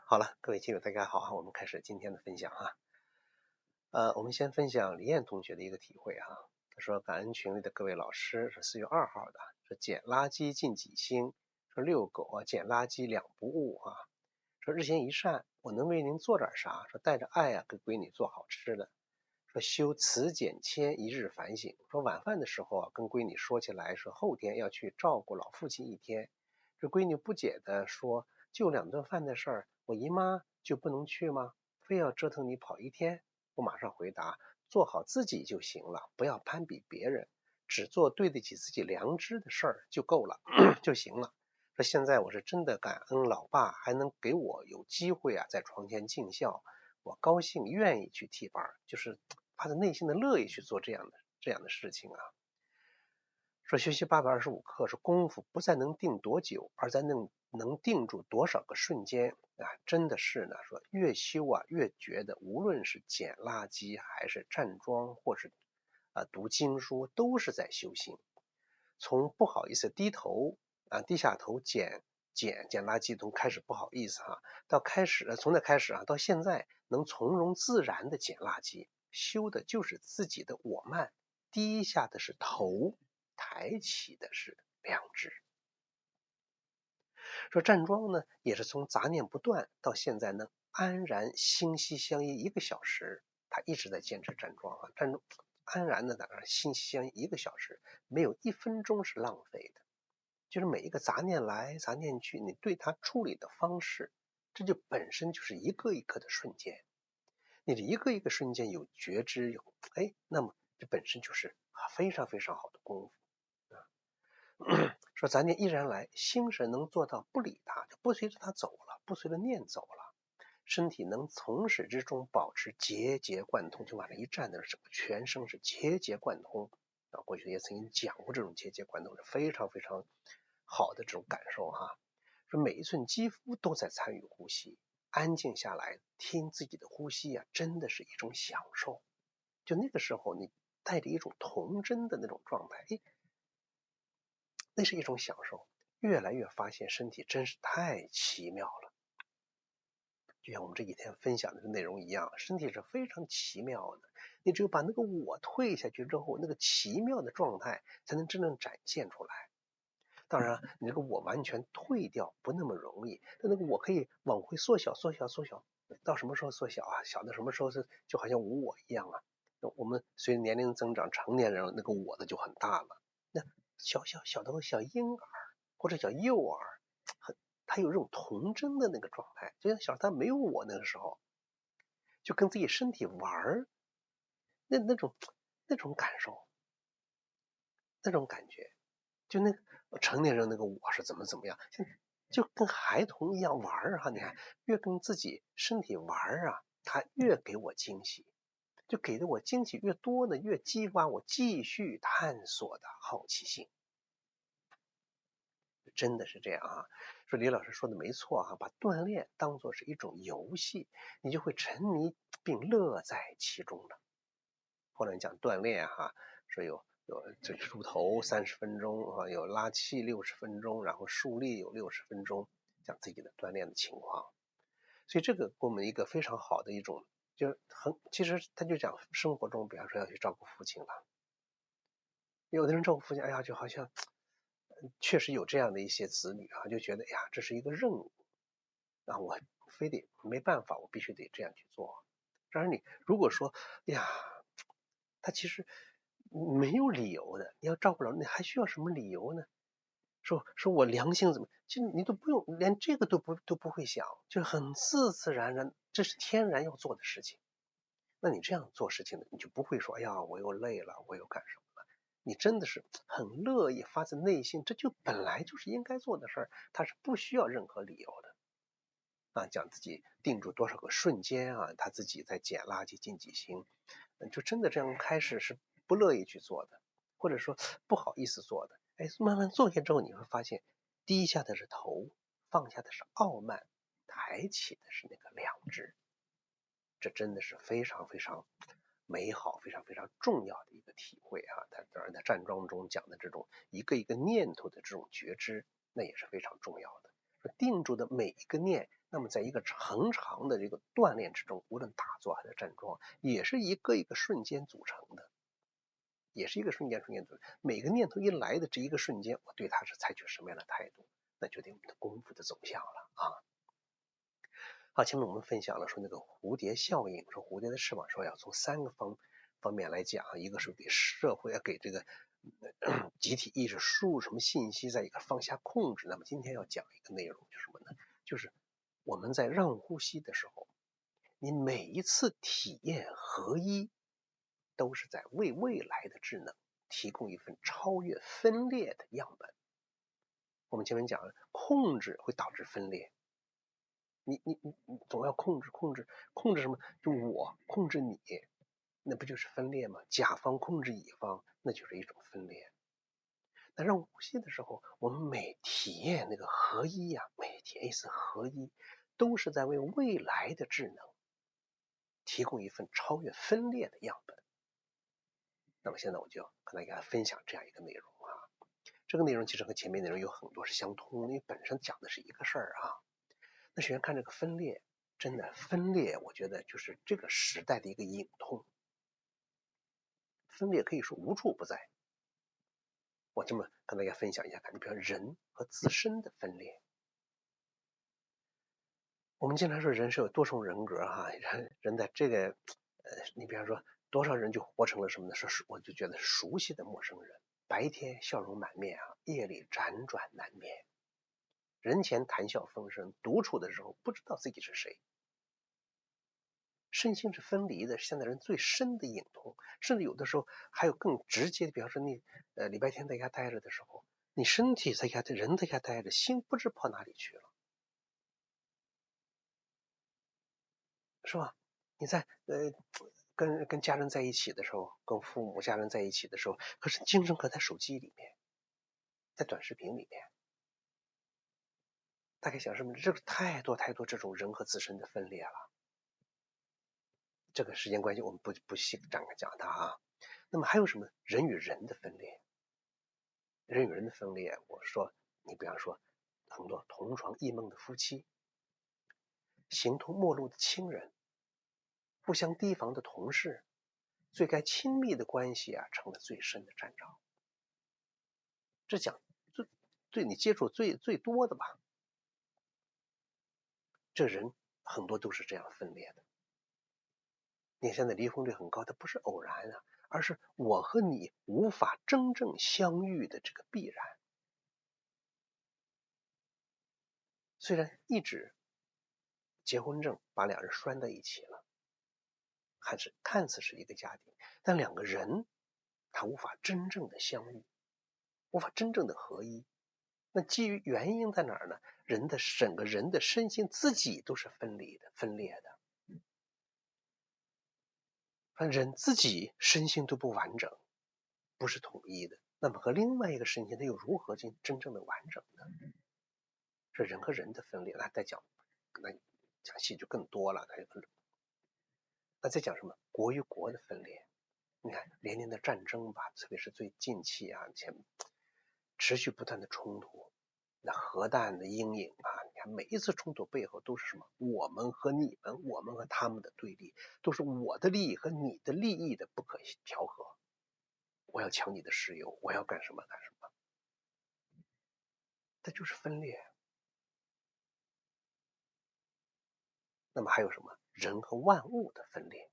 好了，各位親友大家好，我們開始今天的分享啊。我們先分享李艳同學的一個體會啊。他說感恩群裡的各位老師，是4月2號的，說撿垃圾盡己心，說遛狗啊撿垃圾兩不誤啊。說日行一善，我能為您做點啥？說帶着愛啊給閨女做好吃的。說修慈儉謙一日反省。說晚飯的時候啊跟閨女說起來，說後天要去照顧老父親1天。這閨女不解的說，就2頓飯的事兒，我姨媽就不能去嗎？非要折騰你跑1天？我馬上回答，做好自己就行了，不要攀比別人，只做對得起自己良知的事兒就夠了就行了。说現在我是真的感恩老爸還能給我有機会啊在床前盡孝，我高興願意去替班，就是发自內心的樂意去做这樣的事情啊。說學習825課，說功夫不再能定多久，而在能定住多少個瞬間啊！真的是呢，說越修啊越覺得，無論是撿垃圾還是站樁，或是讀經書，都是在修行。從不好意思低頭低下頭撿垃圾，從開始不好意思到从那開始到現在能從容自然的撿垃圾，修的就是自己的我慢，低下的是頭，抬起的是良知。說站樁呢，也是從雜念不斷到現在能安然心息相依1個小時，他一直在堅持站樁安然的在那心息相依1個小時，沒有1分鐘是浪費的。就是每一個雜念來雜念去，你對它處理的方式，這就本身就是一個一個的瞬間。你的一個一個瞬間有覺知那麼這本身就是非常非常好的功夫。說杂念依然来，心神能做到不理它，就不隨着它走了，不随着念走了。身體能從始至終保持節節貫通，就往那一站的时候，全身是節節貫通。過去也曾經講過，這種節節貫通是非常非常好的這種感受哈。說每一寸肌膚都在參與呼吸，安靜下來聽自己的呼吸啊，真的是一種享受。就那個時候，你帶着一種童真的那種狀態，那是一種享受。越来越發現身体真是太奇妙了，就像我們這几天分享的內容一樣，身体是非常奇妙的。你只有把那個我退下去之後，那個奇妙的狀態才能真正展現出来。當然你这個我完全退掉不那麼容易，但那個我可以往回縮小，到什麼時候縮小啊？小的什麼时候是就好像无我一樣啊。我們隨着年齡增長，成年人那個我的就很大了。那小的小嬰兒或者小幼兒，他有这種童真的那個狀態，就像小他沒有我那個時候，就跟自己身體玩，那種感受，那種感覺，就那個成年人那個我是怎麼樣，就跟孩童一樣玩你看，越跟自己身體玩他越給我驚喜，就給的我驚喜越多呢，越激發我繼續探索的好奇心。真的是這樣說李老師說的沒錯把鍛鍊當作是一種遊戲，你就會沉迷並樂在其中了。後來講鍛鍊說有這梳頭30分鐘有拉氣60分鐘，然後竖立有60分鐘，講自己的鍛鍊的情況。所以這個給我們一個非常好的一種，其實他就講生活中，比方說要去照顧父親了，有的人照顧父親就好像確實有這樣的一些子女就覺得這是一個任務我非得沒辦法，我必須得這樣去做。然而你如果說他其實沒有理由的，你要照顧老人，你還需要什麼理由呢？說我良心怎麼，其實你都不用，連這個都不會想，就是很自然然，這是天然要做的事情。那你這樣做事情呢，你就不会說我又累了，我又干什麼了，你真的是很樂意，發自內心，這就本來就是應該做的事兒，它是不需要任何理由的講自己定住多少個瞬間他自己在撿垃圾盡己心，就真的這樣開始是不樂意去做的，或者說不好意思做的。慢慢做下之後，你會發现低下的是頭，放下的是傲慢，抬起的是那个良知。這真的是非常非常美好，非常非常重要的一個體會他當然在站樁中講的這種一個一個念頭的這種覺知，那也是非常重要的。定住的每一個念，那麼在一個恆長的這個鍛鍊之中，无論打坐還是站桩，也是一个一个瞬间組成的，也是一个瞬间组成。每个念头一来的这一個瞬間，我對它是採取什麼樣的態度，那決定我們的功夫的走向了啊。好，前面我們分享了說那個蝴蝶效應，說蝴蝶的翅膀，說要從3個方面來講，一個是給社會給這個集體意識輸入什麼信息，在一個放下控制。那麼今天要講一個內容就是什麼呢？就是我們在讓呼吸的時候，你每一次體驗合一，都是在為未來的智能提供一份超越分裂的樣本。我們前面講了，控制會導致分裂。你總要控制什麼？就我控制你，那不就是分裂嗎？甲方控制乙方，那就是一種分裂。那讓呼吸的時候，我們每體驗那個合一呀，每體驗一次合一，都是在為未來的智能提供一份超越分裂的樣本。那麼現在我就跟大家分享這樣一個內容啊。這個內容其實和前面內容有很多是相通的，因為本身講的是一個事兒啊。那首先看這個分裂，真的分裂，我覺得就是這個時代的一個隱痛。分裂可以說無處不在。我這麼跟大家分享一下，你比如人和自身的分裂。我們經常說人是有多重人格哈，人在這個你比方說多少人就活成了什麼呢？說我就覺得熟悉的陌生人，白天笑容滿面啊，夜裡輾轉難眠。人前談笑風生，獨處的時候不知道自己是誰。身心是分離的，是現代人最深的隱痛。甚至有的時候還有更直接的，比方說你禮拜天在家待着的時候，你身體在家，人在家待着，心不知跑哪裡去了，是吧？你在跟家人在一起的時候，跟父母家人在一起的時候，可是精神可在手機裡面，在短視頻裡面。大概想什麼？這個太多這種人和自身的分裂了。這個時間關係，我們不細展開講它啊。那麼還有什麼？人與人的分裂。人與人的分裂，我說你比方說很多同床異夢的夫妻，形同陌路的親人，互相提防的同事，最該親密的關係啊，成了最深的戰場。這講最你接觸最多的吧。這人很多都是這樣分裂的。你現在離婚率很高，它不是偶然啊，而是我和你無法真正相遇的這個必然。雖然一紙結婚證把兩人拴在一起了，看似是一個家庭，但兩個人他無法真正的相遇，無法真正的合一。那基於原因在哪兒呢？整個人的身心自己都是分裂的。人自己身心都不完整，不是統一的，那麼和另外一個身心它又如何真正的完整呢？是人和人的分裂。那再講，那講戲就更多了。那再講什麼？國與國的分裂。你看連年的戰爭吧，特別是最近期啊，持續不斷的衝突，那核彈的陰影啊，你看每一次衝突背後都是什麼？我們和你們，我們和他們的對立，都是我的利益和你的利益的不可調和。我要搶你的石油，我要幹什麼，這就是分裂。那麼還有什麼？人和萬物的分裂。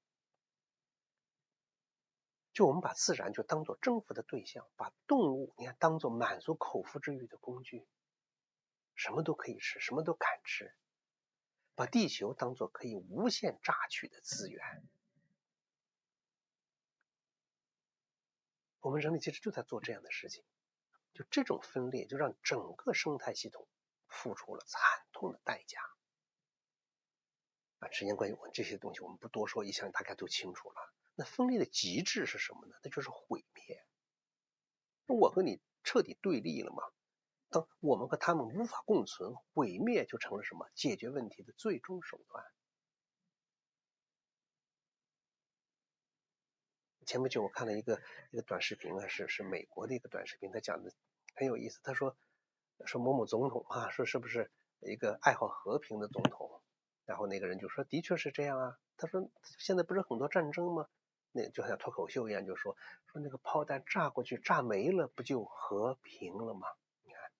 就我們把自然就當作征服的對象，把動物你看當作滿足口腹之欲的工具，什麼都可以吃，什麼都敢吃，把地球當作可以無限榨取的資源。我們人類其實就在做這樣的事情，就這種分裂就讓整個生態系統付出了慘痛的代價。時間關係，我這些東西我們不多說，一想大家都清楚了。那分裂的極致是什麼呢？那就是毀滅。我和你徹底對立了嘛？當我們和他們無法共存，毀滅就成了什麼？解決問題的最終手段。前不久我看了一個短視頻啊，是美國的一個短視頻，他講的很有意思。他說某某總統啊，說是不是一個愛好和平的總統？然後那個人就說的確是這樣啊，他說现在不是很多戰爭嗎？那就像脱口秀一樣，就说那個炮弹炸过去炸没了，不就和平了嗎？你看，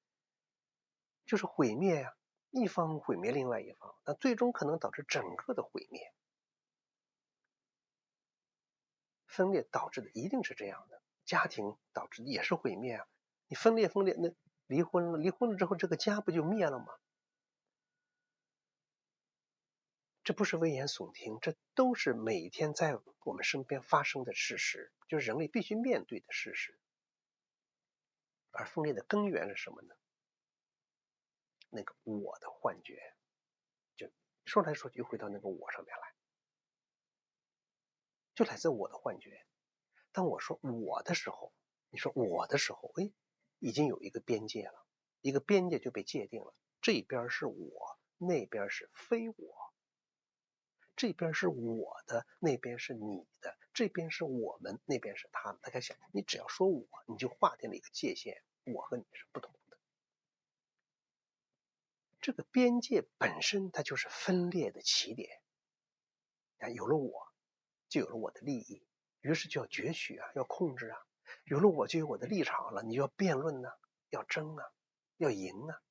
就是毀滅呀，一方毀滅另外一方，那最終可能导致整個的毀滅。分裂导致的一定是這樣的，家庭导致的也是毁滅啊。你分裂，那離婚了，離婚了之後这個家不就滅了嗎？這不是危言聳聽，這都是每天在我們身邊發生的事實，就是人類必須面對的事實。而分裂的根源是什麼呢？那個我的幻覺，就說來說去回到那個我上面來，就来自我的幻觉。当我說我的时候，你說我的时候，已經有一個邊界了，一個邊界就被界定了，這邊是我，那邊是非我。這邊是我的，那邊是你的，這邊是我們，那邊是他們。大家想，你只要說我，你就劃定了一個界限，我和你是不同的。這個邊界本身它就是分裂的起點。有了我，就有了我的利益，於是就要攫取啊，要控制啊。有了我就有我的立場了，你就要辯論啊，要爭啊，要贏啊。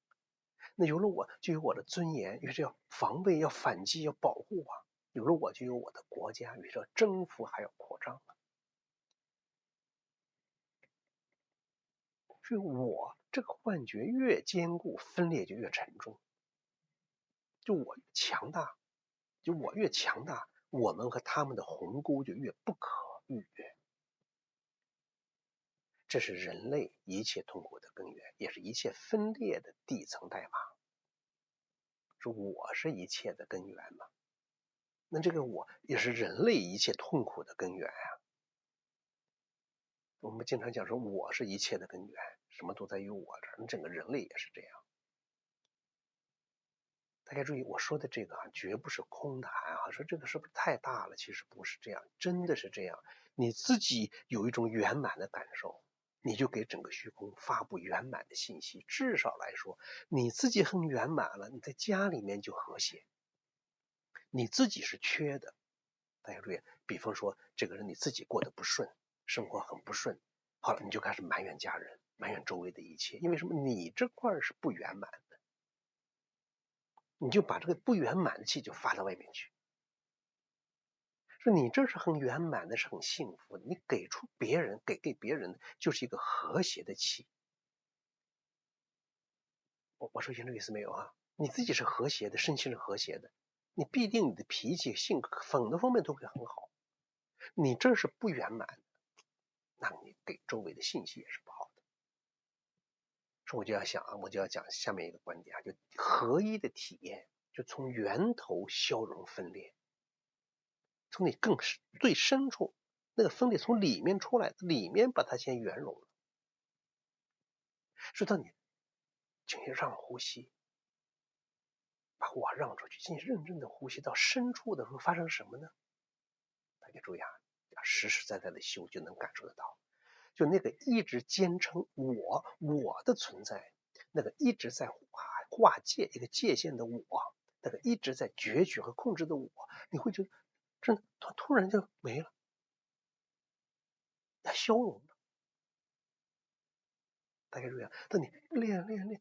那有了我就有我的尊嚴，於是要防衛，要反擊，要保護啊。有了我就有我的國家，于是要征服還要擴張。所以我這個幻覺越堅固，分裂就越沉重。就我強大，就我越強大，我們和他們的鸿沟就越不可逾越。這是人類一切痛苦的根源，也是一切分裂的底層代碼。說我是一切的根源嘛？那這個我也是人類一切痛苦的根源啊。我們經常講說我是一切的根源，什麼都在於我這兒，整個人類也是這樣。大家注意我說的這個絕不是空談啊，說這個是不是太大了？其實不是這樣，真的是這樣。你自己有一種圓滿的感受，你就給整個虛空發布圓滿的信息。至少來說，你自己很圓滿了，你在家裡面就和諧。你自己是缺的，大家注意，比方說這個人你自己過得不順，生活很不順，好了，你就開始埋怨家人，埋怨周圍的一切，因為什麼？你這塊是不圓滿的，你就把這個不圓滿的氣就發到外面去。說你這是很圓滿的，是很幸福的，你給出別人，給別人就是一個和諧的气。我说清楚意思沒有啊？你自己是和諧的，身心是和諧的，你必定你的脾氣、性格、很多方面都會很好。你這是不圓滿的，那你給周圍的信息也是不好的。說我就要想啊，我就要講下面一個觀點啊，就合一的體驗，就從源頭消融分裂，從你更最深處那個分裂從裡面出來，裡面把它先圓融了。說到你請你讓呼吸，把我讓出去，進行認真的呼吸，到深處的時候發生什麼呢？大家注意啊，實實在在的修就能感受得到。就那個一直堅稱我的存在，那個一直在劃界一個界限的我，那個一直在攫取和控制的我，你會覺得真的突然就沒了，它消融了。大家注意啊，當你練，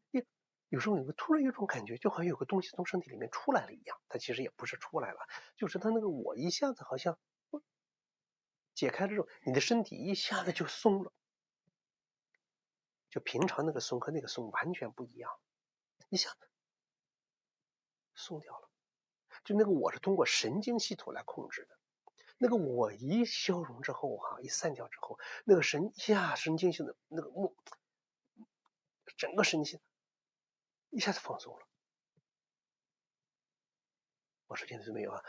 有時候突然有種感覺，就好像有個東西從身體裡面出來了一樣，它其實也不是出來了，就是它那個我一下子好像解開了之後，你的身體一下子就鬆了。就平常那個鬆和那個鬆完全不一樣，一下子鬆掉了。就那個我是通過神經系統來控制的，那個我一消融之後一散掉之後，那個神經系統那個整個神經一下子放鬆了。我说清楚沒有啊？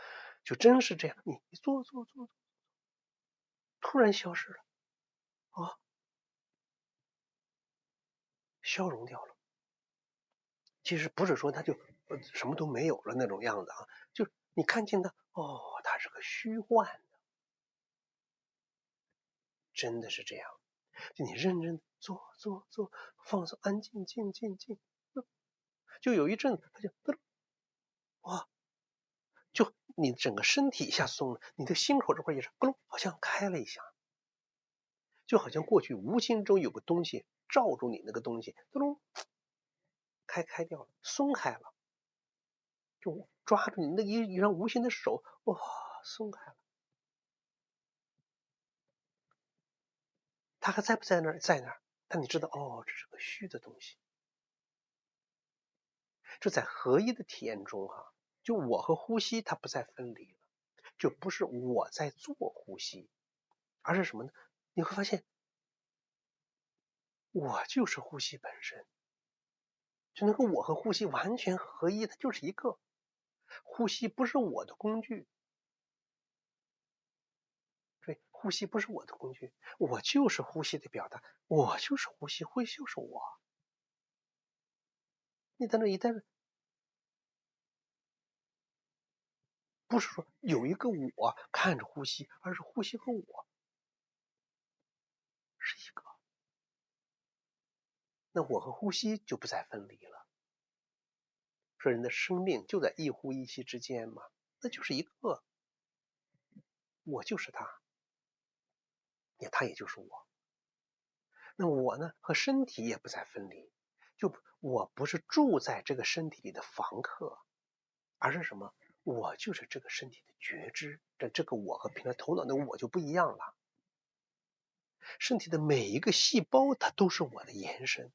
就真是這樣，你做，突然消失了消融掉了。其實不是說它就什麼都沒有了那種樣子啊，就你看見它它是個虛幻的，真的是這樣。就你認真做，放鬆，安靜，靜，就有一陣子它就你整個身體一下鬆了，你的心口這塊也是咕隆，好像開了一下，就好像過去無形中有個東西罩住你，那個東西咕隆開掉了，鬆開了，就抓住你那一双无形的手，哇，鬆開了。它還在不在那兒？在那兒，但你知道，哦，這是個虛的東西。这在合一的體驗中哈，就我和呼吸它不再分離了，就不是我在做呼吸，而是什麼呢？你會發現，我就是呼吸本身，就能夠我和呼吸完全合一，它就是一個。呼吸不是我的工具，对，呼吸不是我的工具，我就是呼吸的表達，我就是呼吸，呼吸就是我。你在那一旦不是說有一个我看着呼吸，而是呼吸和我是一個，那我和呼吸就不再分離了。說人的生命就在一呼一吸之間嘛，那就是一個，我就是他，他也就是我。那我呢，和身體也不再分離，就我不是住在这個身體裡的房客，而是什麼？我就是這個身體的覺知。這個我和平常頭腦的我就不一樣了。身體的每一個細胞，它都是我的延伸，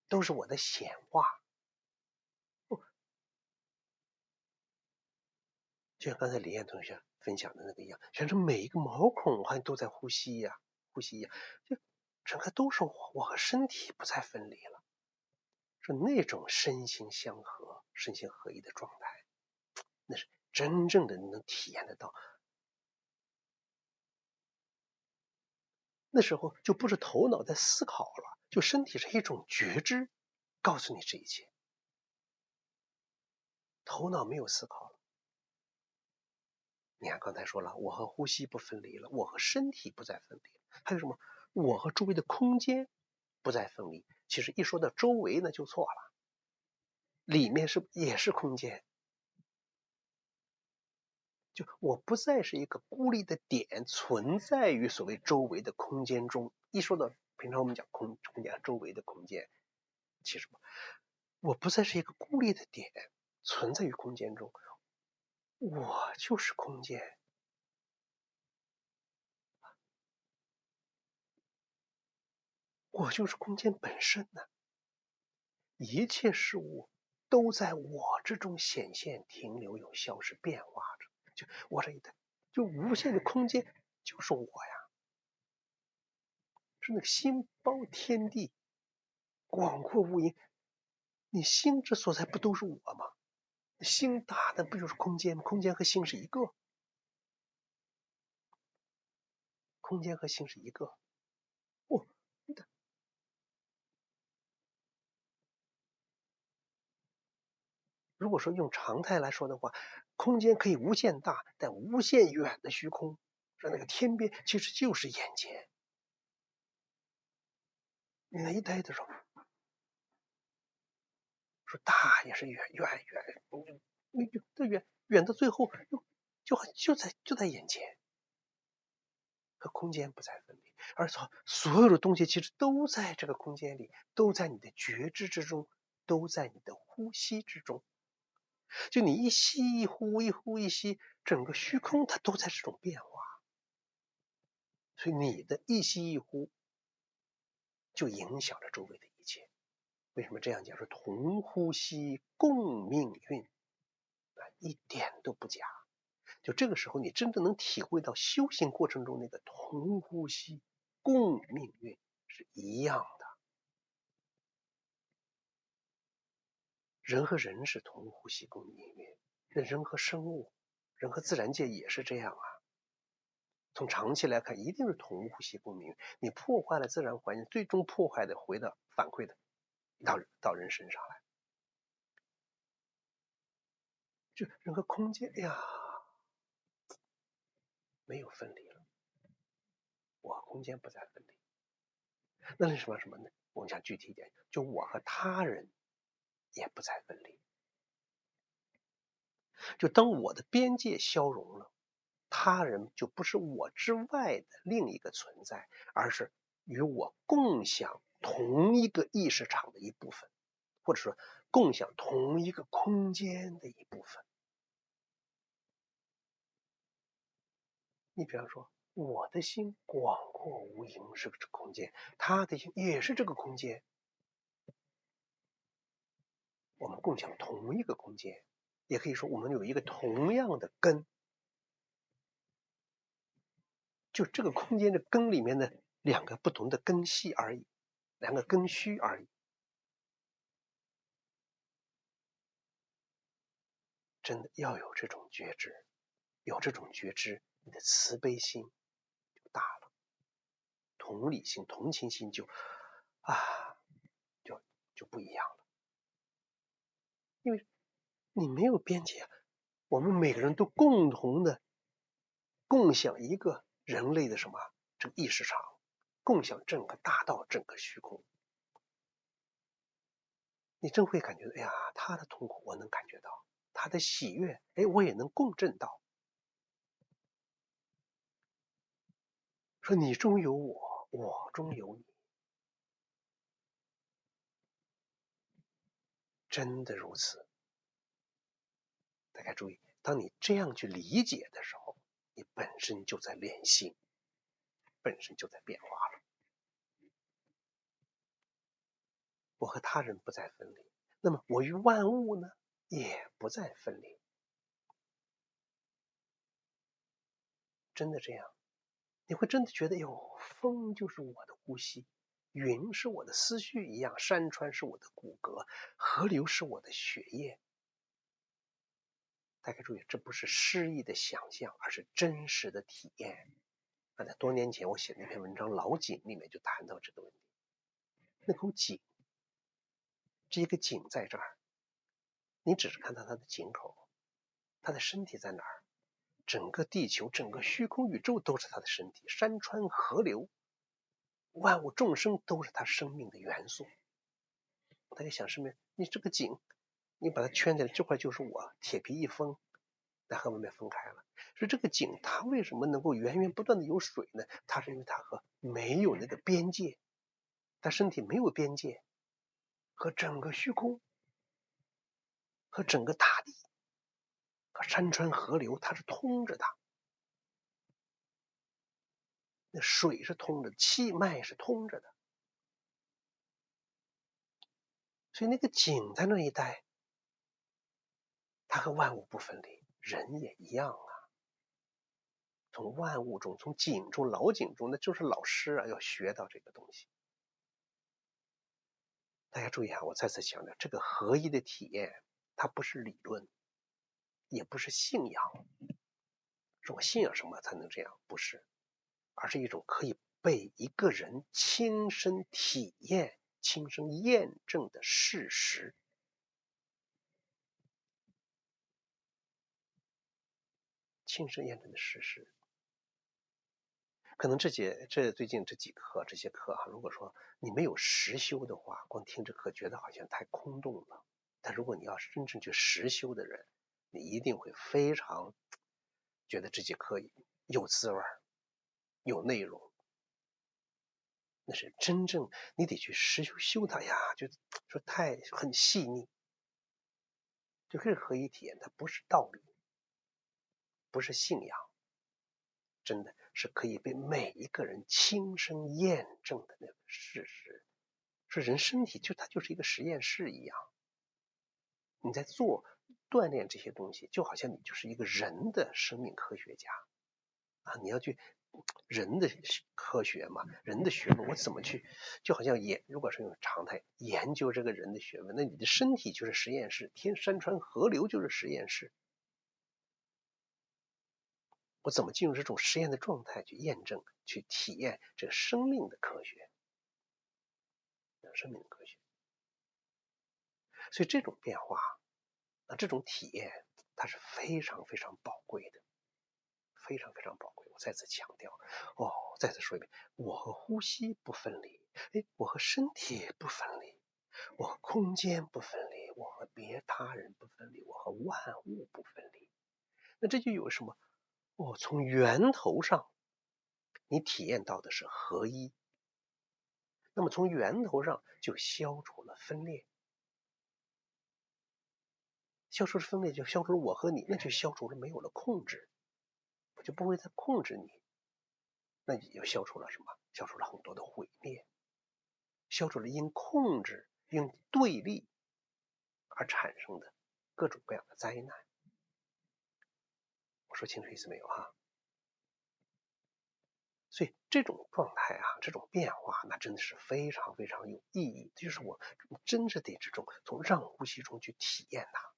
都是我的顯化。就像剛才李燕同學分享的那個一樣，像是每一個毛孔好像都在呼吸呀，呼吸一樣，就整個都是我和身體不再分離了，是那種身心相合、身心合一的狀態，那是真正的能體驗得到。那時候就不是頭腦在思考了，就身體是一種覺知，告訴你這一切，頭腦沒有思考了。你看剛才說了，我和呼吸不分離了，我和身體不再分離了，還有什麼？我和周圍的空間不再分離。其實一說到周圍呢就錯了，裡面也是空間，就我不再是一個孤立的點，存在於所謂周圍的空間中。一說到平常我們講空間周圍的空間，其實我不再是一個孤立的點，存在於空間中，我就是空間。我就是空間本身呢，一切事物都在我之中显現、停留、有消失、變化着。就我這一代，就無限的空間就是我呀，是那個心包天地，廣闊無垠。你心之所在不都是我嗎？心大的不就是空間嗎？空間和心是一個，空間和心是一個。哦，如果說用常態來說的話，空間可以無限大，但無限遠的虛空，說那個天邊其實就是眼前。你那一呆的時候，說大也是遠，你就遠到最後就在眼前，和空間不再分離，而所有的東西其實都在這個空間裡，都在你的覺知之中，都在你的呼吸之中。就你一吸一呼，一呼一吸，整個虛空它都在這種變化。所以你的一吸一呼就影響了周圍的一切。為什麼這樣講？說同呼吸共命運，一點都不假。就這個時候你真正能體會到修行過程中那個同呼吸共命運是一樣的。人和人是同呼吸共命運，那人和生物，人和自然界也是這樣啊。從長期來看，一定是同呼吸共命運。你破壞了自然環境，最終破壞的反饋的到人身上來。就人和空間，哎呀，沒有分離了，我和空間不再分離。那是什麼呢？我們講具體一點，就我和他人也不再分離。就当我的邊界消融了，他人就不是我之外的另一个存在，而是与我共享同一个意识场的一部分，或者说共享同一个空间的一部分。你比方说，我的心广阔无垠是个空间，他的心也是这个空间，我们共享同一个空间，也可以说我们有一个同样的根，就这个空间的根里面的两个不同的根系而已，两个根须而已。真的要有这种觉知，有这种觉知，你的慈悲心就大了，同理心、同情心就不一样了。因为你没有边界，我们每个人都共同的共享一个人类的什么这个意识场，共享整个大道、整个虚空。你真会感觉，哎呀，他的痛苦我能感觉到，他的喜悦，我也能共振到。说你中有我，我中有你，真的如此。大家注意，当你这樣去理解的時候，你本身就在練心，本身就在變化了。我和他人不再分離，那麼我與萬物呢，也不再分離。真的這樣，你會真的覺得，風就是我的呼吸，雲是我的思緒一樣，山川是我的骨骼，河流是我的血液。大家注意，這不是詩意的想象，而是真實的體驗。那在多年前我寫那篇文章《老井》裡面就談到這個問題。那口井，這一個井在這兒，你只是看到它的井口，它的身體在哪兒？整個地球、整個虛空宇宙都是它的身體，山川河流，萬物眾生都是它生命的元素。大家想什麼？你這個井，你把它圈起來，這塊就是我，鐵皮一封，那和外面分開了。所以這個井它為什麼能夠源源不斷的有水呢？它是因為它和沒有那個邊界，它身體沒有邊界，和整個虛空，和整個大地，和山川河流，它是通着的。那水是通着的，氣脈是通着的。所以那個井在那一帶，它和萬物不分離，人也一樣啊。從萬物中，從井中，老井中，那就是老師啊，要學到這個東西。大家注意啊，我再次強調，這個合一的體驗，它不是理論，也不是信仰。說我信仰什麼才能這樣？不是，而是一種可以被一個人親身體驗、親身驗證的事實。親身驗證的事實。可能最近這幾課這些課啊，如果說你沒有實修的話，光聽這課覺得好像太空洞了。但如果你要是真正去實修的人，你一定會非常覺得這節課有滋味，有內容。那是真正你得去實修它呀，就說很細膩。就任何一體驗，它不是道理，不是信仰。真的是可以被每一個人親身驗證的那個事實。說人身體它就是一個實驗室一樣，你在做鍛鍊這些東西，就好像你就是一個人的生命科學家啊！你要去人的科學嘛，人的學問，我怎麼去？就好像如果是用常態研究這個人的學問，那你的身體就是實驗室，天山川河流就是實驗室。我怎麼進入這種實驗的狀態去驗證、去體驗這個生命的科學？生命的科學。所以這種變化，這種體驗，它是非常非常寶貴的，非常非常寶貴。我再次強調，再次說一遍，我和呼吸不分離，我和身體不分離，我和空間不分離，我和別他人不分離，我和萬物不分離。那這就有什麼？從源頭上你体驗到的是合一，那麼從源头上就消除了分裂，消除了分裂就消除了我和你，那就消除了没有了控制，我就不会再控制你，那你就消除了什么？消除了很多的毁灭，消除了因控制、因对立而產生的各種各樣的災難。我說清楚意思沒有哈？所以這種狀態啊，這種變化，那真的是非常非常有意義。就是我真是得從讓呼吸中去體驗它。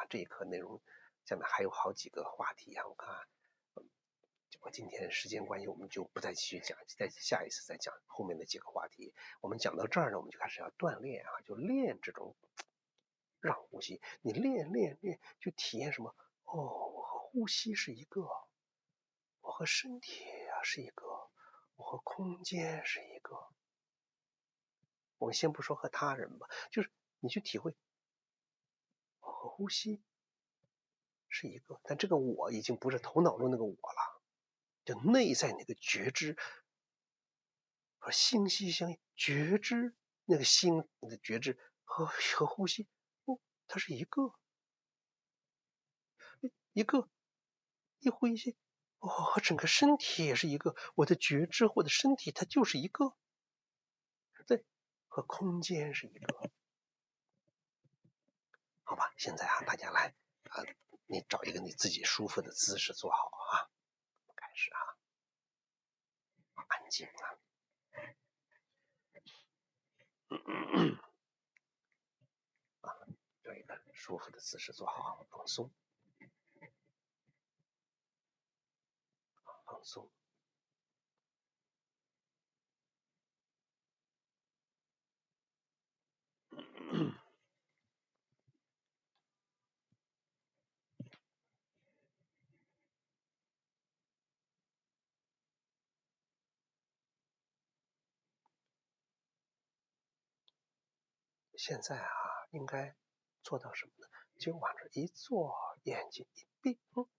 這一課內容下面還有好幾個話題啊，我看我今天時間關係，我們就不再繼續講，在下一次再講後面的幾個話題。我們講到這兒呢，我們就開始要鍛鍊啊，就練這種讓呼吸。你練，就體驗什麼？我和呼吸是一個，我和身體是一个，我和空間是一个。我们先不说和他人吧，就是你去體會，我和呼吸是一個，但這個我已經不是頭腦中那個我了，就內在那個覺知和心息相應，覺知那個心的覺知和呼吸，它是一個，一呼一吸。和整個身體也是一個，我的覺知或者身體它就是一個，對，和空間是一個。好吧，現在大家來你找一個你自己舒服的姿勢坐好啊，開始安靜找一個舒服的姿勢坐好，放鬆。現在應該做到什麼呢？就往這一坐，眼睛一閉，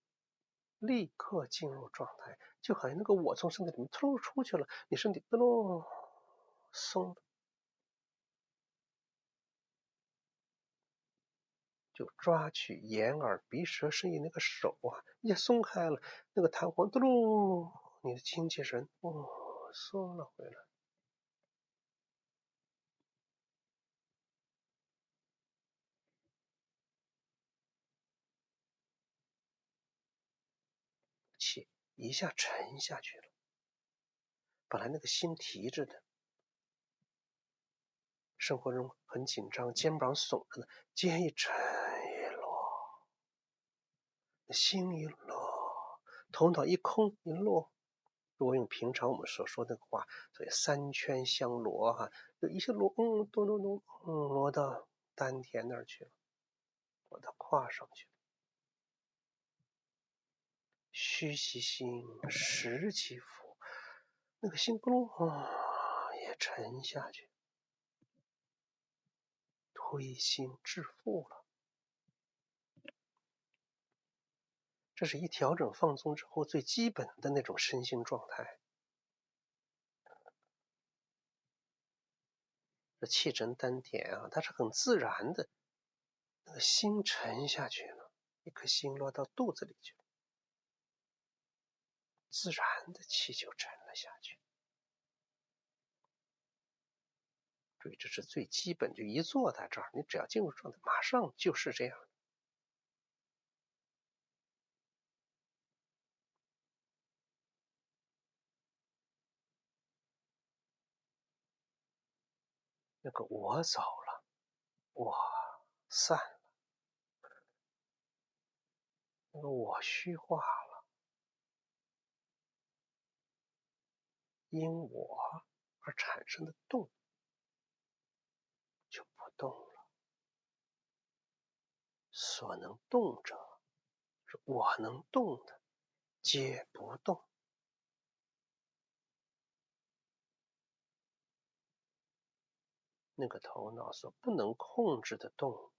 立刻進入狀態，就好像那個我從身體裡面突出去了，你身體鬆了，就抓取眼耳鼻舌身意那個手一鬆開了，那個彈簧你的精氣神鬆了回來。气一下沉下去了，本來那個心提着的，生活中很緊張，肩膀聳着的，肩一沉一落，心一落，頭腦一空一落。如果用平常我們所說的話，所以三圈相羅就一下羅羅到丹田那兒去了，羅到胯上去了。虛其心，實其腹，那個心也沉下去，推心置腹了。這是一調整放鬆之後最基本的那種身心狀態。這氣沉丹田它是很自然的，那個心沉下去了，一顆心落到肚子裡去了，自然的氣就沉了下去。注意，這是最基本，就一坐在這兒，你只要進入狀態，馬上就是這樣。那個我走了，我散了，那個我虛化了，因我而產生的動就不動了。所能動者，是我能動的，皆不動。那個頭腦所不能控制的動物，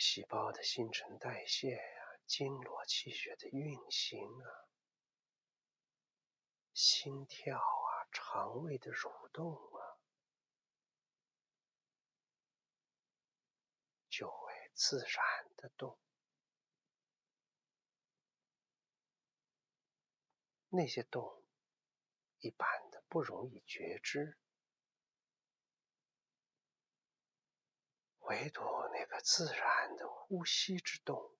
細胞的新陳代謝呀，经絡氣血的運行啊，心跳啊，腸胃的蠕動啊，就會自然的動。那些动一般的不容易覺知，唯獨那個自然的呼吸之動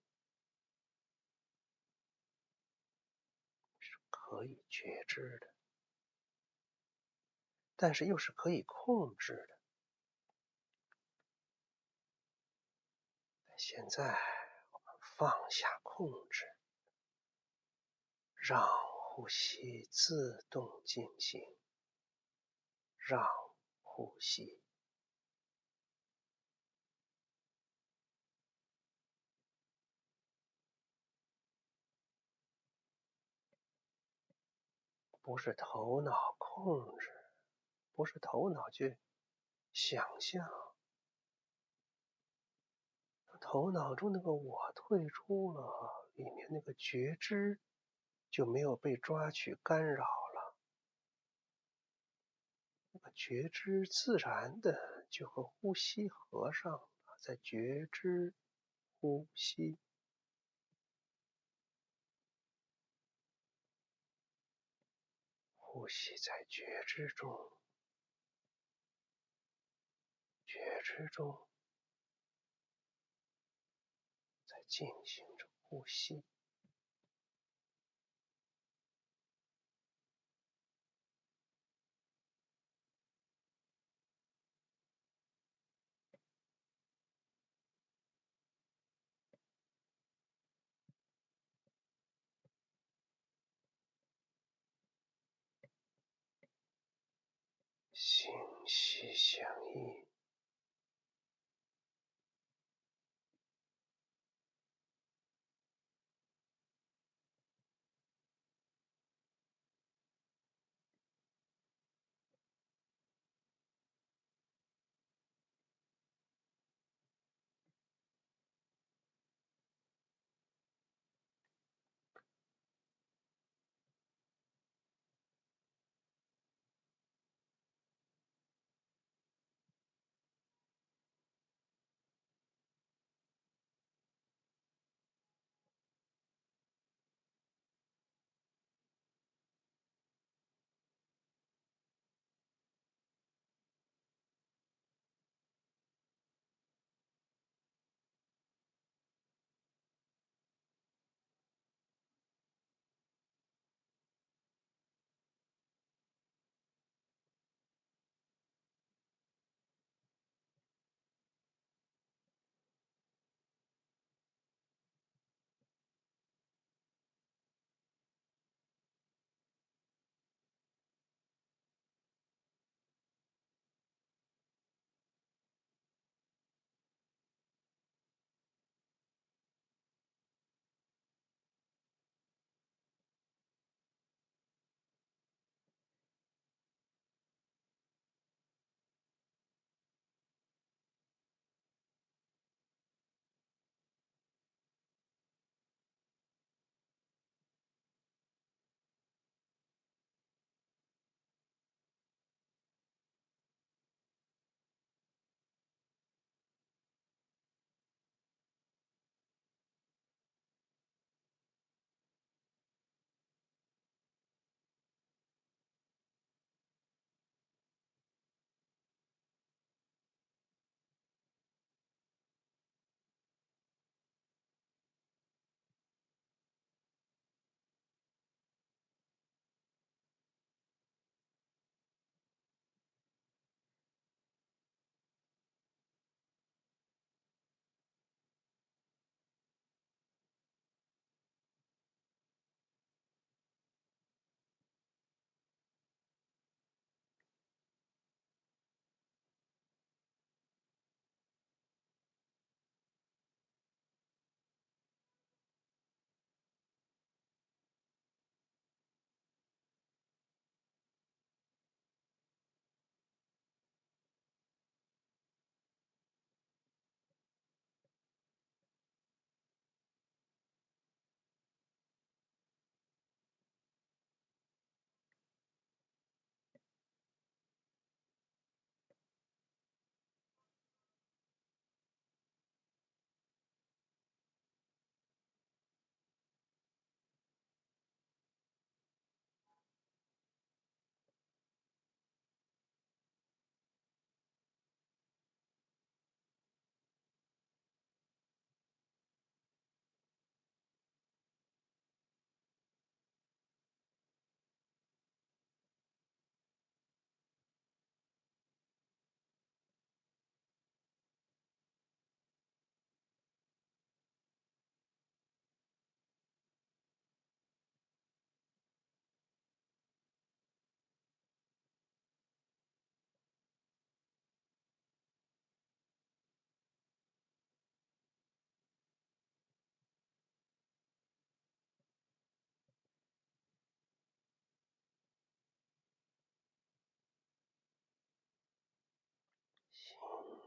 是可以覺知的，但是又是可以控制的。现在我們放下控制，讓呼吸自動進行，讓呼吸不是頭腦控制，不是頭腦去想象，頭腦中那個我退出了，裡面那個覺知就沒有被抓取干擾了，那個覺知自然的就和呼吸合上了，在覺知呼吸。呼吸在覺知中，觉知中在進行着呼吸。心息相依，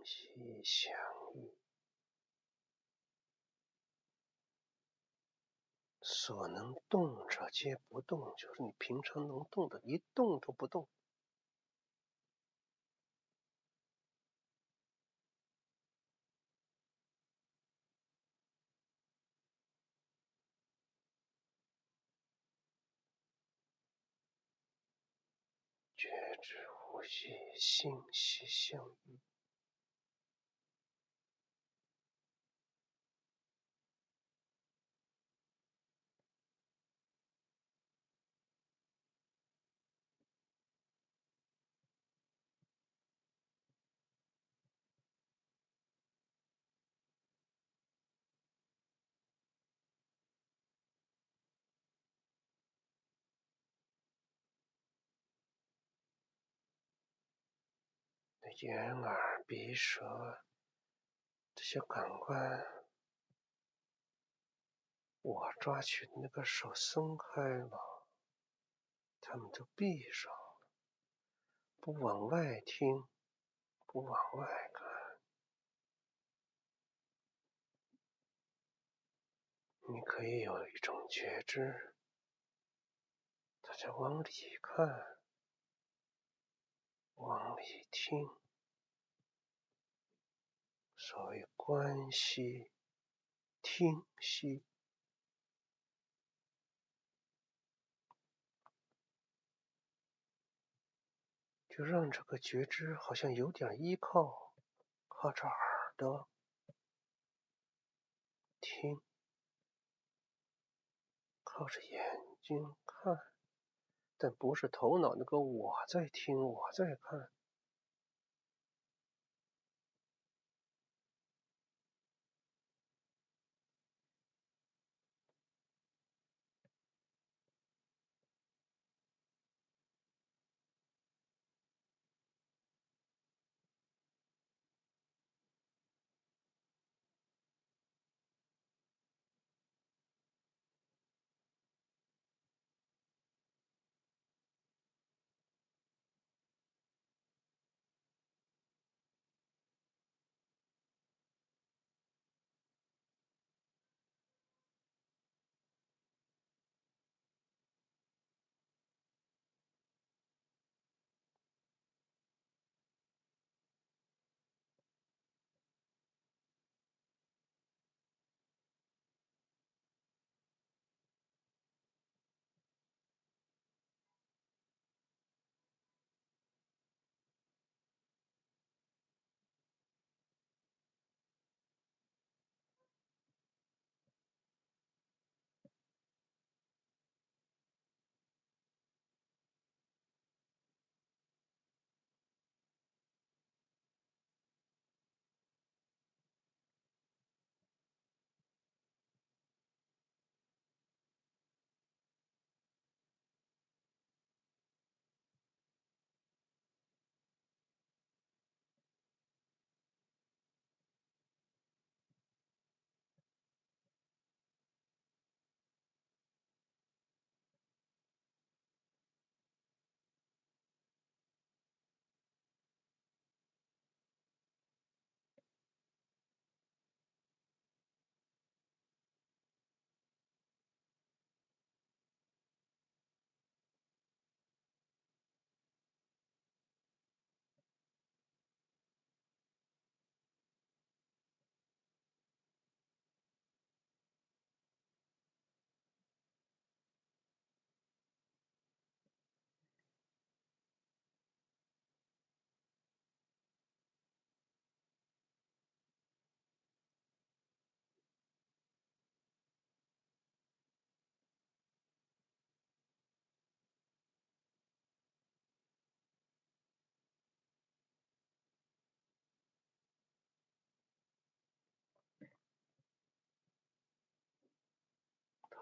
息相依。所能动者皆不动，就是你平常能动的，一动都不动。觉知呼吸，心息相依。眼耳鼻舌这些感官，我抓取的那个手鬆開了，他們都閉上了，不往外聽，不往外看。你可以有一種覺知，它在往裡看，往裡聽，所謂觀息、聽息。就讓這個覺知好像有點依靠，靠着耳朵聽，靠着眼睛看，但不是頭腦那個我在聽，我在看。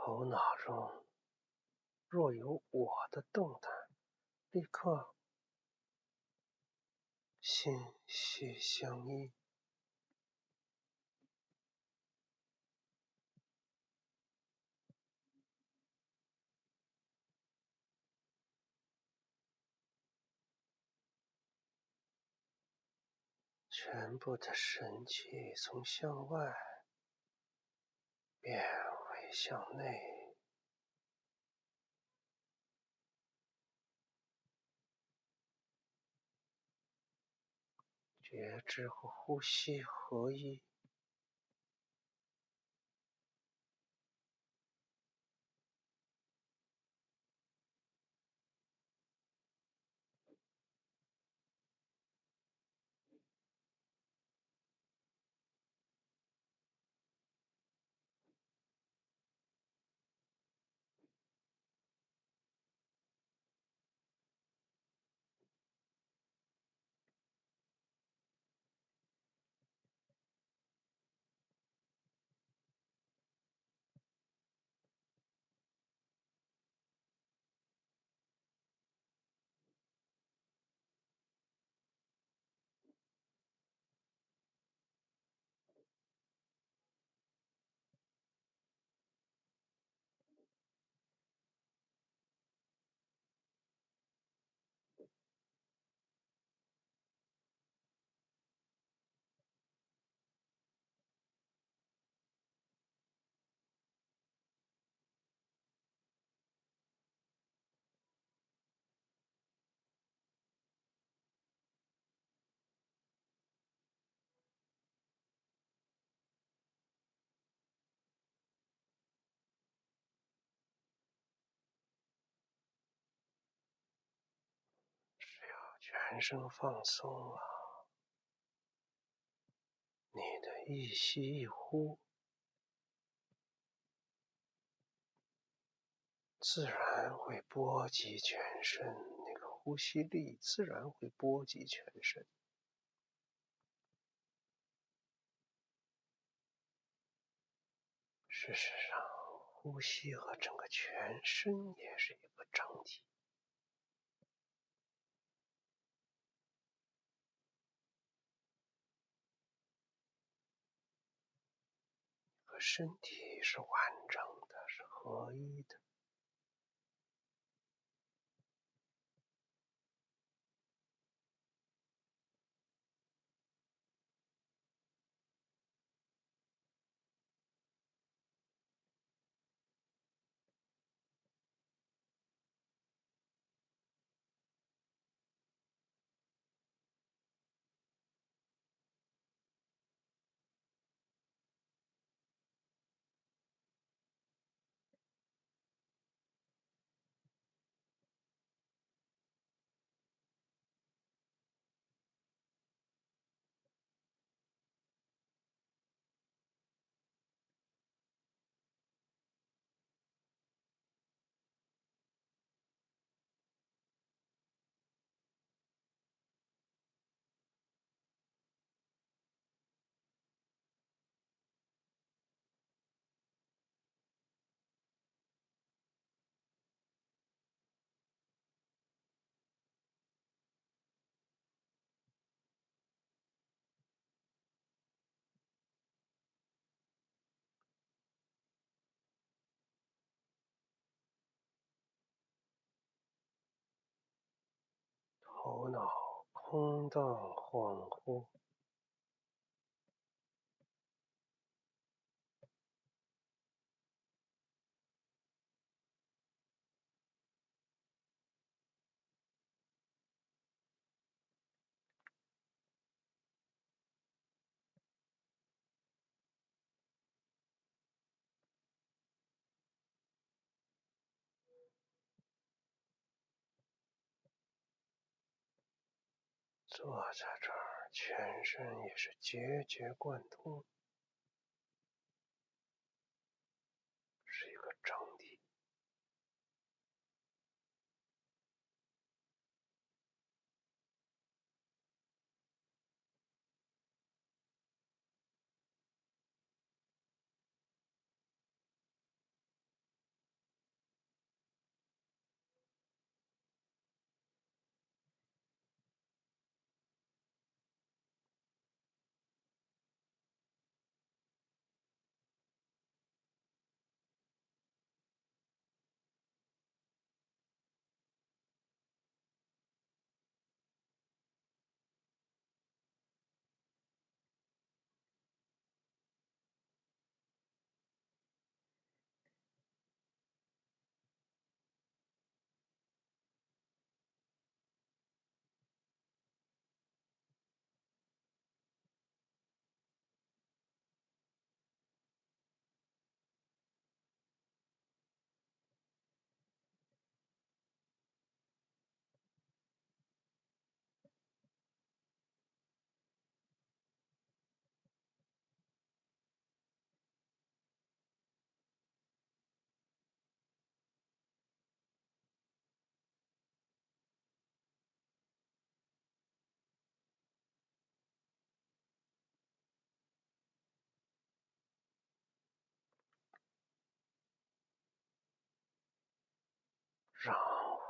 頭腦中若有我的動態，立刻心息相依。全部的神氣從向外变回向內，觉知和呼吸合一。只要全身放鬆了，你的一吸一呼自然會波及全身，那個呼吸力自然會波及全身。事實上，呼吸和整個全身也是一個整體。和身體是完整的，是合一的。头腦空蕩恍惚，坐在這兒，全身也是節節貫通，是一個整體。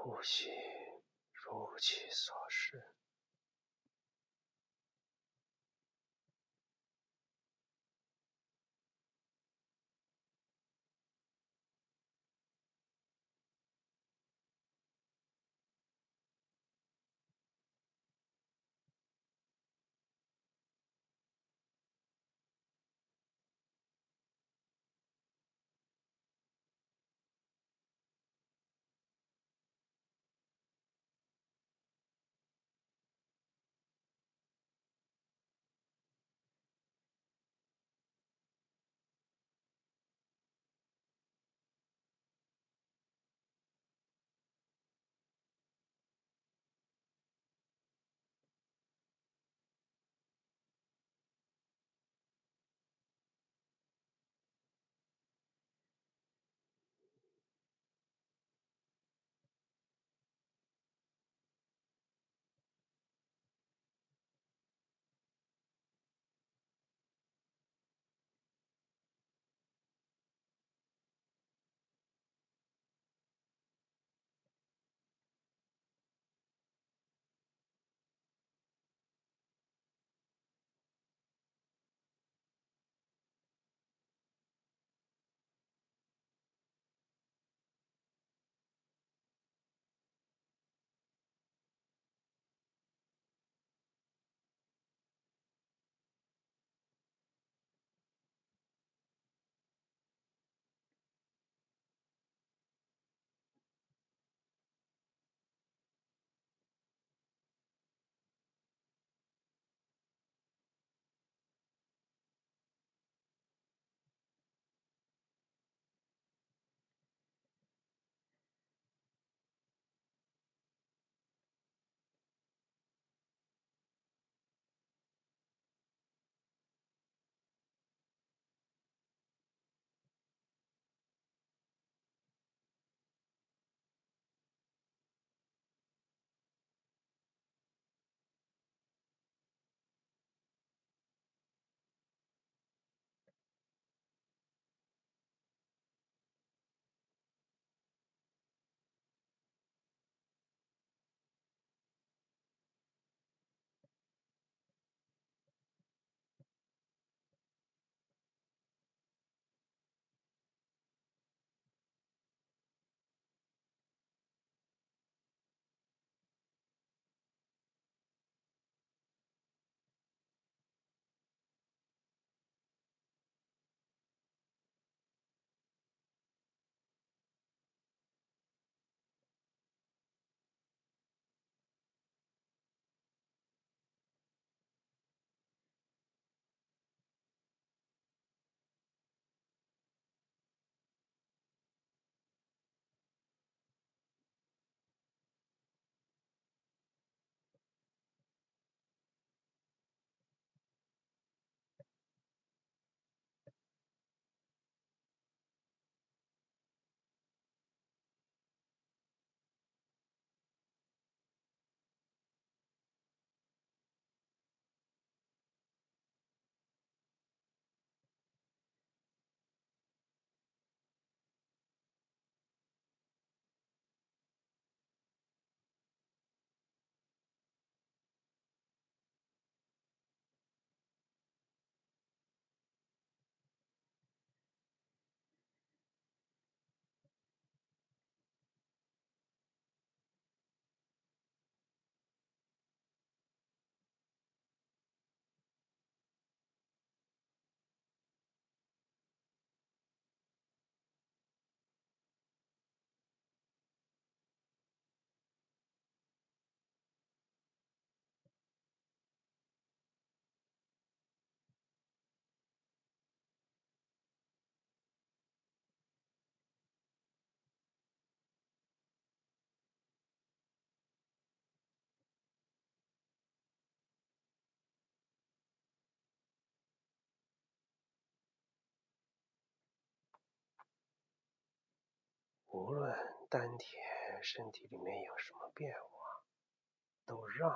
呼吸如其所示。无論丹田身體裡面有什麼變化，都讓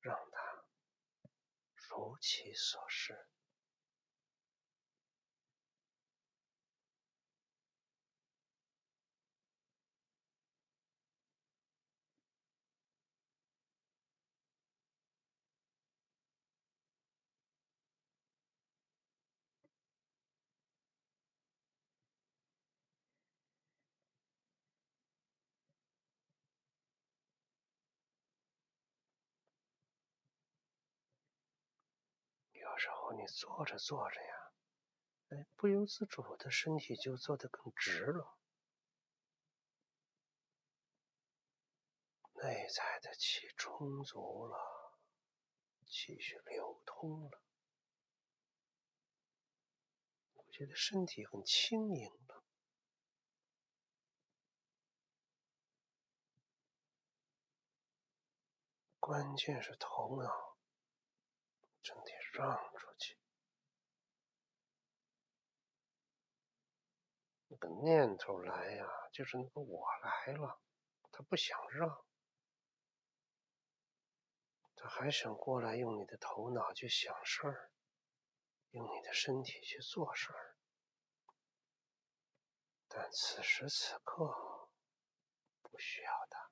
它如其所示。有時候你坐着坐着呀，不由自主的身体就坐得更直了，内在的气充足了，气血流通了，我觉得身体很轻盈了。关键是头腦真得让出去，那个念头来呀，就是那个我来了，他不想让，他还想过来用你的头脑去想事儿，用你的身体去做事儿。但此时此刻不需要它。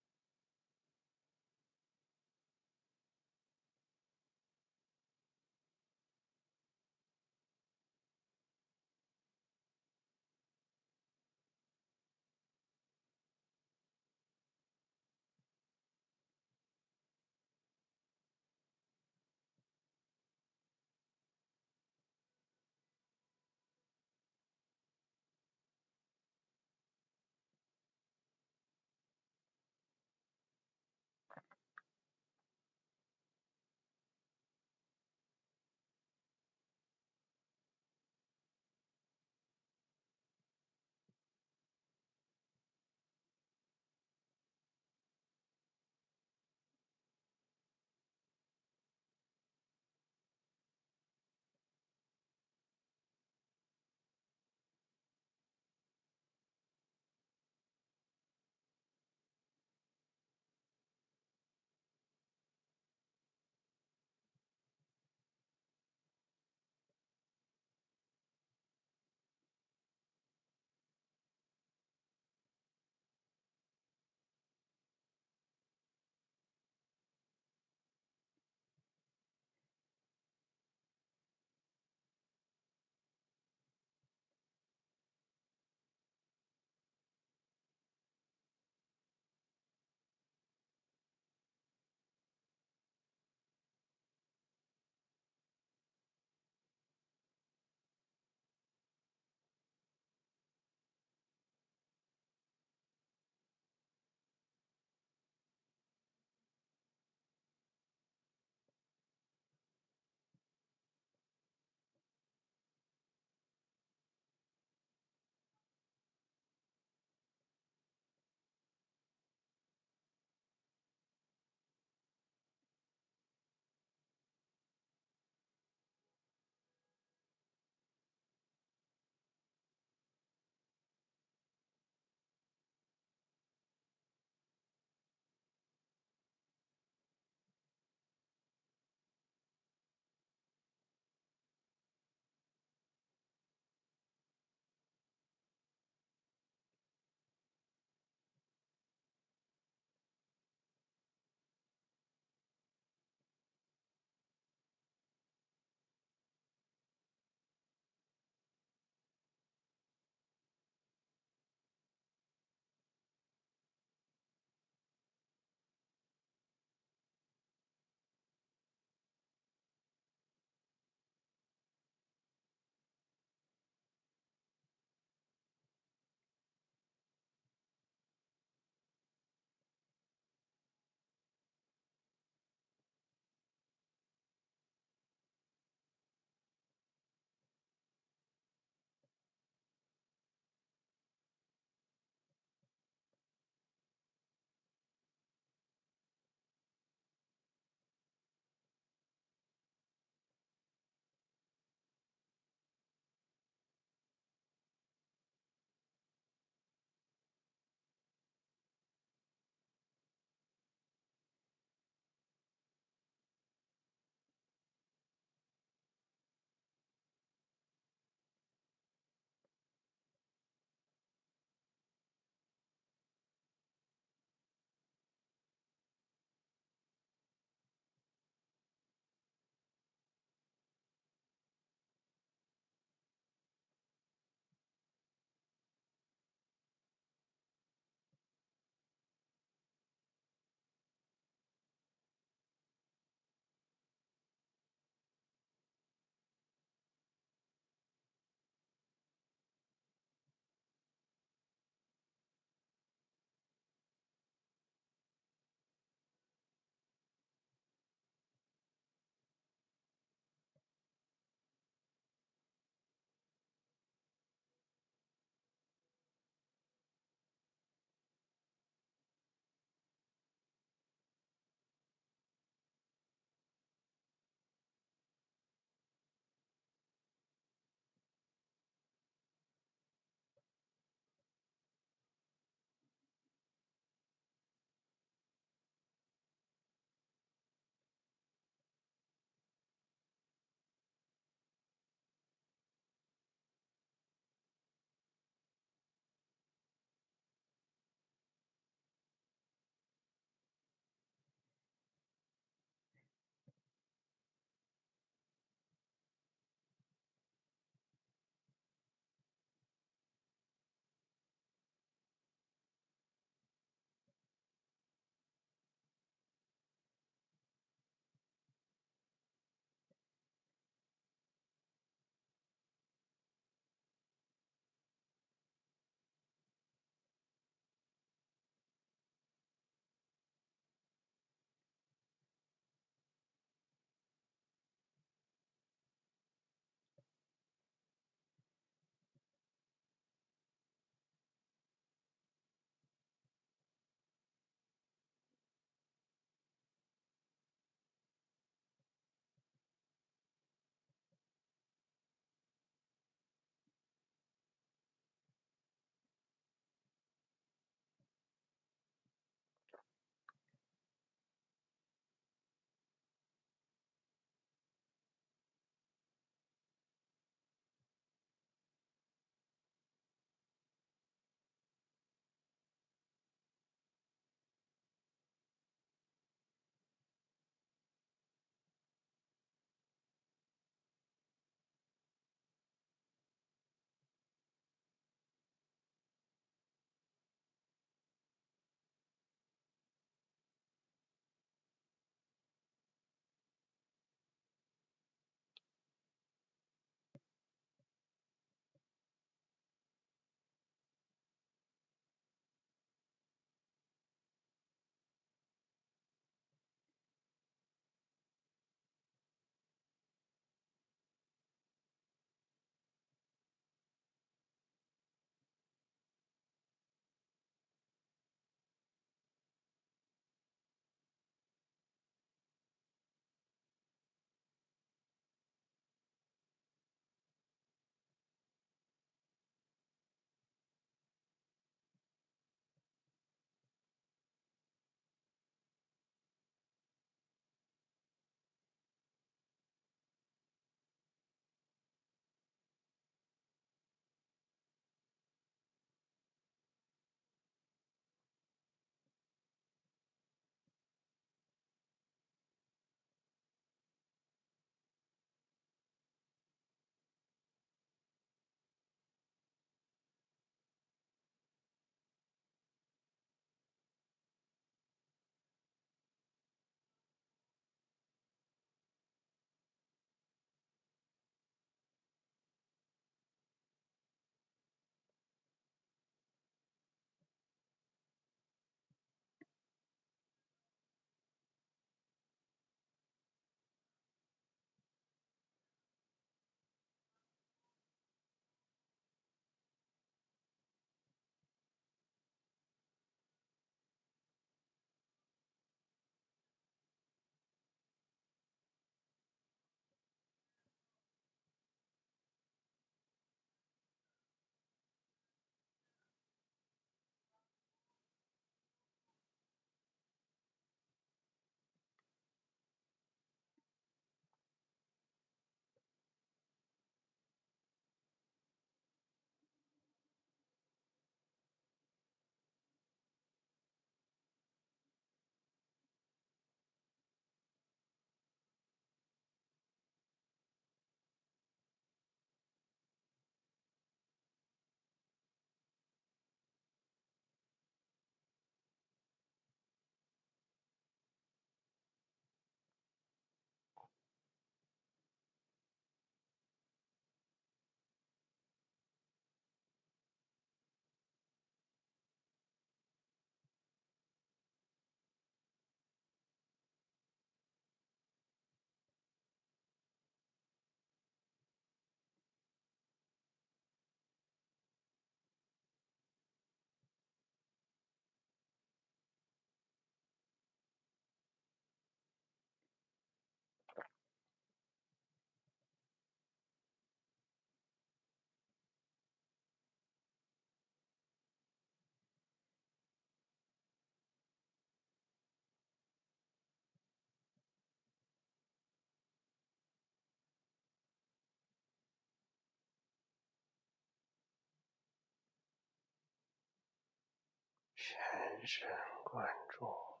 全神貫注，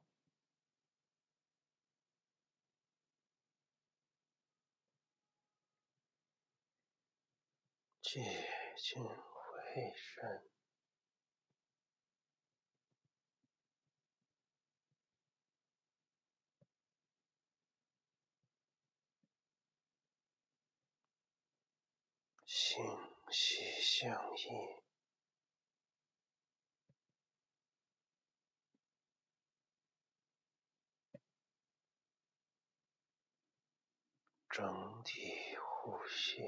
接近回声，心息相依，整体呼吸，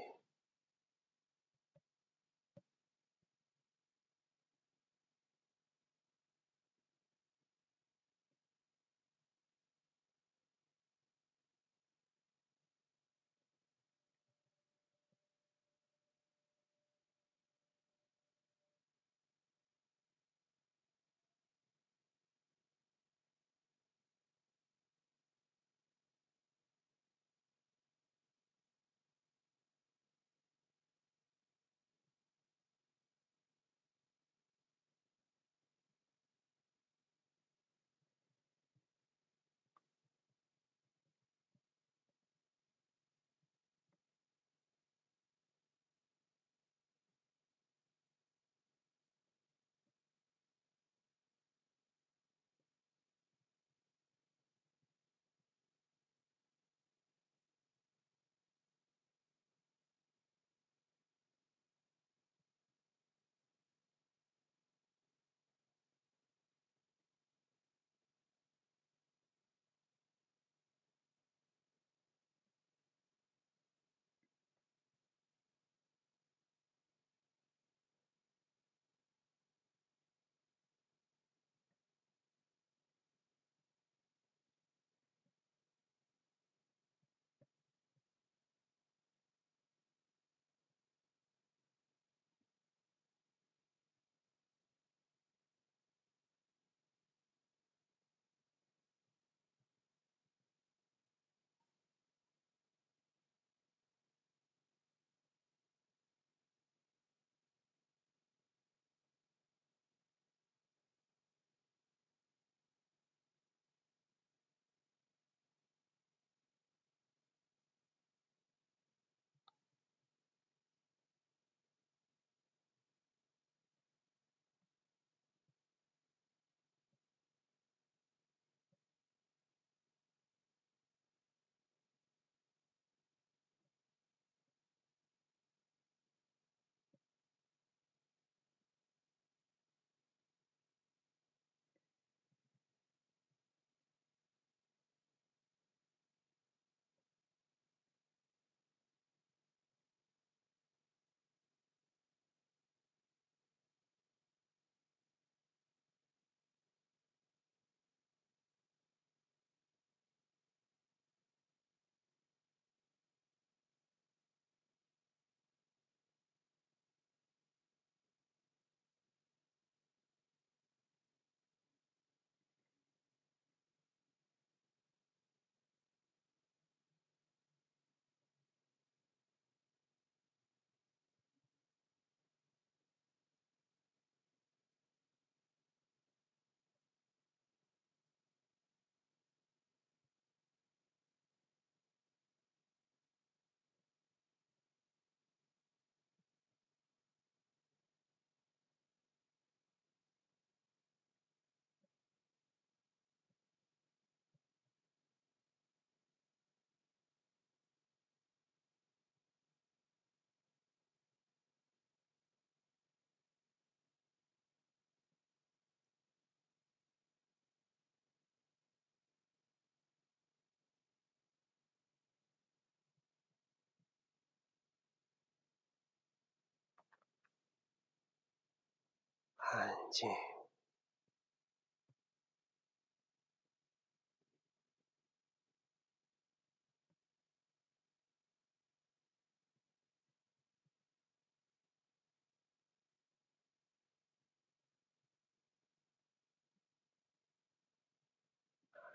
安静。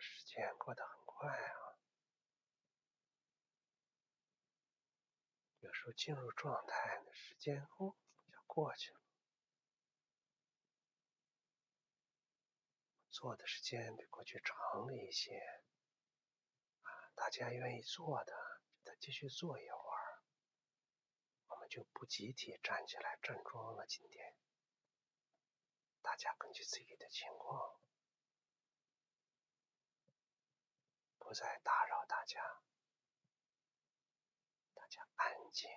时间过得很快啊，有时候进入状態的時間就過去了。坐的時間比過去長了一些，大家願意坐的就再繼續坐一會兒，我們就不集體站起來站樁了。今天大家根據自己的情況，不再打擾大家，大家安靜。